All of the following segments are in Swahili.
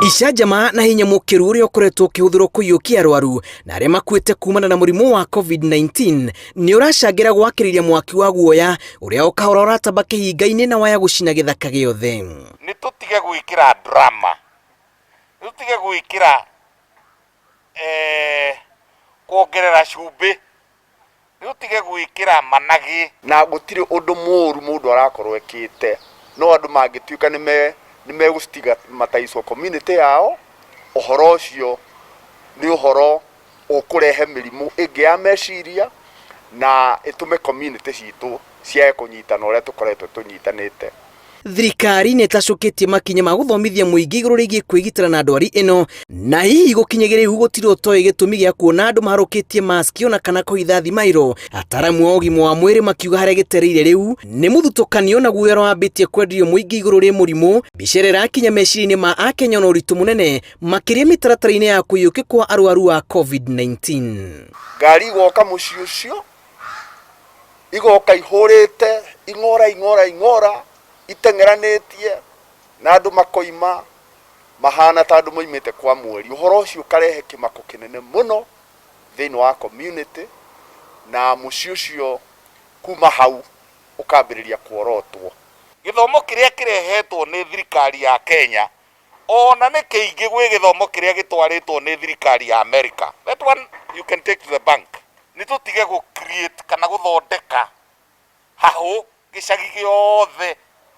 Icanjama na hinya mukiru uria ukoretwo ukihũthĩrwo kũiyũkia arwaru na arĩa makuĩte kumana na mũrimũ wa COVID-19 nĩ ũracangira gwakĩrĩria mwaki wa guoya ũrĩa ũkahora ũratamba kĩhinga-inĩ na waya gũcina gĩthaka gĩothe. Nĩ tũtige gwĩkĩra drama, nĩ tũtige gwĩkĩra kuongerera cumbĩ, nĩ tũtige gwĩkĩra managi na gũtirĩ ũndũ mũru mũndũ arakorwo ekĩte, no andũ mangĩtuĩka nĩ megũstigmatize community yao. Ũhoro ũcio nĩ ũhoro ũkũrehe mĩrimũ ĩngĩ ya meciria na ĩtũme community citũ ciage kũnyitana ũrĩa tũkoretwo tũnyitanĩte. Thirikari nĩ ĩtacũkĩtie makinya ma gũthomithia mũingĩ igũrũ rĩgiĩ kwĩgitĩra na ndwari ĩno, na hihi gũkinyĩria rĩu gũtirĩ ũtoĩ gĩtũmi gĩa kuona andũ maharũkĩtie maski ona kana kũhitha thimairũ. Ataramu a ũgima wa mwĩrĩ makiuga harĩa gĩtereire rĩu nĩ mũthutũkanio na guoya wambĩtie kwenderio mũingĩ igũrũ rĩa mũrimũ, mbica ĩrĩa ĩrakinya meciria-inĩ ma Akenya na ũritũ mũnene makĩria mĩtaratara-inĩ ya kũiyũkia kwa arwaru wa COVID-19. Ngari igoka mũciĩ ũcio, igoka ihũrĩte ing'ora itengeranĩtie na andũ makoima mahana ta andũ moimĩte kwa mweri. Ũhoro ũcio ũkarehe kĩmako kĩnene mũno thĩinĩ wa community na mũciĩ ũcio kuma hau ũkambĩrĩria kuorotwo. Gĩthomo kĩrĩa kĩrehetwo nĩ thirikari ya Kenya ona nĩ kĩingĩ gwĩ gĩthomo kĩrĩa gĩtwarĩtwo nĩ thirikari ya America. That one you can take to the bank. Nĩ tũtige gũ-create kana gũthondeka hahũ gĩcagi gĩothe.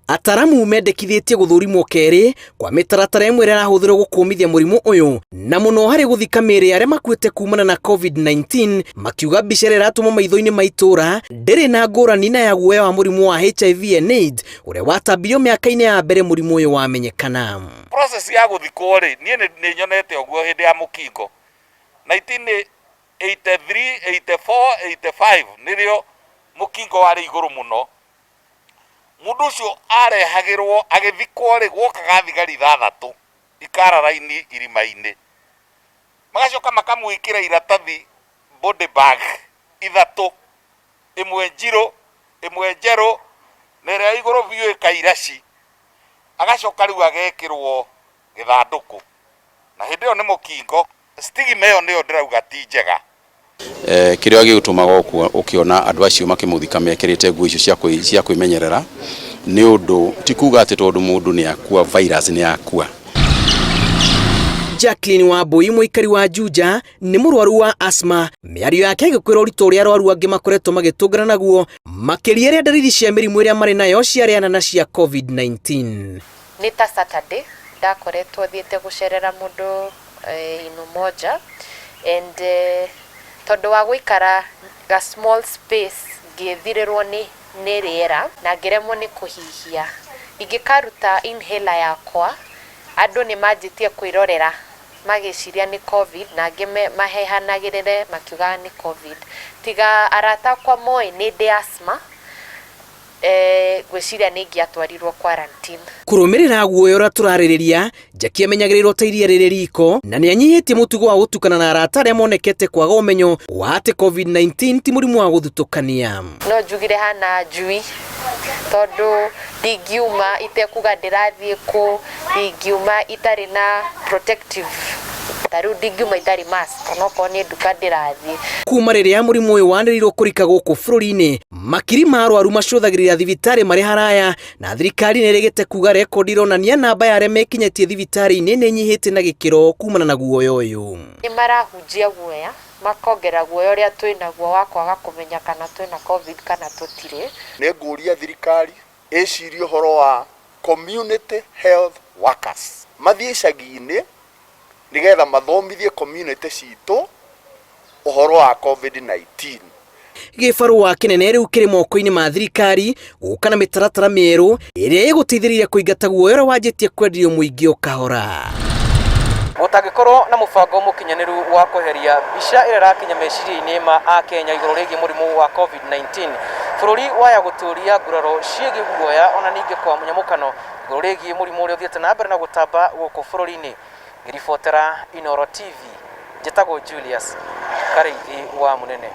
Ataramu mendekithĩtie gũthũrimwo kerĩ kwa mĩtaratara ĩmwe ĩrĩa ĩrahũthĩrwo gũkũmithia mũrimũ ũyũ, na mũno harĩ gũthika mĩĩrĩ arĩa makuĩte kumana na COVID-19, makiuga mbica ĩrĩa ĩratũmwo maitho-inĩ ma itũũra ndĩrĩ na ngũrani na ya guoya wa mũrimũ wa HIV and AIDS ũrĩa watambirio mĩaka-inĩ ya mbere mũrimũ ũyũ wamenyekana. Process ya gũthikwo rĩ, niĩ nĩ nyonete ũguo hĩndĩ ya mũkingo 1983, 84, 85 nĩrĩo mũkingo warĩ igũrũ mũno. Mũndũ ũcio arehagĩrwo agĩthikwo rĩ, gwokaga thigari 6 ikara raini irima-inĩ, magacoka makamwĩkĩra iratathi body bag 3, ĩmwe njirũ ĩmwe njerũ na ĩrĩa igũrũ biũ ĩkairaci, agacoka rĩu agekĩrwo gĩthandũkũ, na hĩndĩ ĩyo nĩ mũkingo. Stigma ĩyo nĩyo ndĩrauga ti njega. Kĩrĩa gĩgũtũmaga ũkĩona andũ acio makĩmũthika mekĩrĩte nguo icio cia kwĩmenyerera nĩ ũndũ ti kuuga atĩ tondũ mũndũ nĩ akua virus nĩ akua. Jacqueline Wambui, mũikari wa Juja, nĩ mũrwaru wa asthma. Mĩario yake ĩgĩkwĩra ũritũ ũrĩa arwaru angĩ makoretwo magĩtũngana naguo, makĩria rĩa ndariri cia mĩrimũ ĩrĩa marĩ nayo ciarĩana na cia COVID-19. Nĩ ta Saturday ndakoretwo thiĩte gũcerera mũndũ inu moja and tondũ wa gũikara ga small space ngĩthirĩrwo nĩ rĩera na ngĩremwo nĩ kũhihia. Ingĩkaruta inhaler yakwa, andũ nĩ manjĩtie kwĩrorera magĩciria nĩ COVID na angĩ mahehanagĩrĩre makiuga nĩ COVID. Tiga arata akwa moĩ nĩ ndĩ asthma, gwĩciria nĩ ingĩatwarirwo quarantine. Kũrũmĩrĩra guoya ũrĩa tũrarĩrĩria, Jackie amenyagĩrĩrwo ta iria rĩrĩ riko na nĩ anyihĩtie mũtugo wa gũtukana na arata arĩa monekete kwaga ũmenyo wa atĩ COVID-19 ti mũrimũ wa gũthutũkania. No njugire hana njui tondũ ndingiuma itekuga ndĩrathiĩ kũ, ndingiuma itarĩ na protective, tarĩu ndingiuma itarĩ mask onokorwo nĩ nduka ndĩrathiĩ. Kuma rĩrĩa mũrimũ ũyũ wanĩrĩirwo kũrika gũkũ bũrũri-inĩ, makiri ma arwaru macũthagĩrĩria thibitarĩ marĩ haraya, na thirikari nĩ ĩrĩgĩte kuga rekondi ironania namba ya arĩa mekinyĩtie thibitarĩ-inĩ nĩ nyihĩte na gĩkĩro kumana na guoya ũyũ. Nĩ marahunjia guoya, makongera guoya ũrĩa twĩnaguo wa kwaga kũmenya kana twĩna COVID kana tũtirĩ. Nĩ ngũria thirikari ĩcirie ũhoro wa community health workers mathiĩ icagi-inĩ nĩgetha mathomithie community citũ ũhoro wa COVID-19. Gĩbarũa kĩnene rĩu kĩrĩ moko-inĩ ma thirikari gũka na mĩtaratara mĩerũ ĩrĩa ĩgũteithĩrĩria kũingata guoya ũrĩa wanjĩtie kwenderio mũingĩ ũkahora. Gũtangĩkorwo na mũbango mũkinyanĩru wa kweheria mbica ĩrĩa ĩrakinya meciria-inĩ ma Akenya igũrũ rĩgiĩ mũrimũ wa COVID-19, bũrũri waya gũtũũria nguraro ciĩgiĩ guoya ona ningĩ kwa mũnyamũkano igũrũ rĩgiĩ mũrimũ ũrĩa ũthiĩte na mbere na gũtamba gũkũ bũrũri-inĩ. Ngĩribotera Inooro TV, njĩtagwo Julius Kareithi wa Mũnene.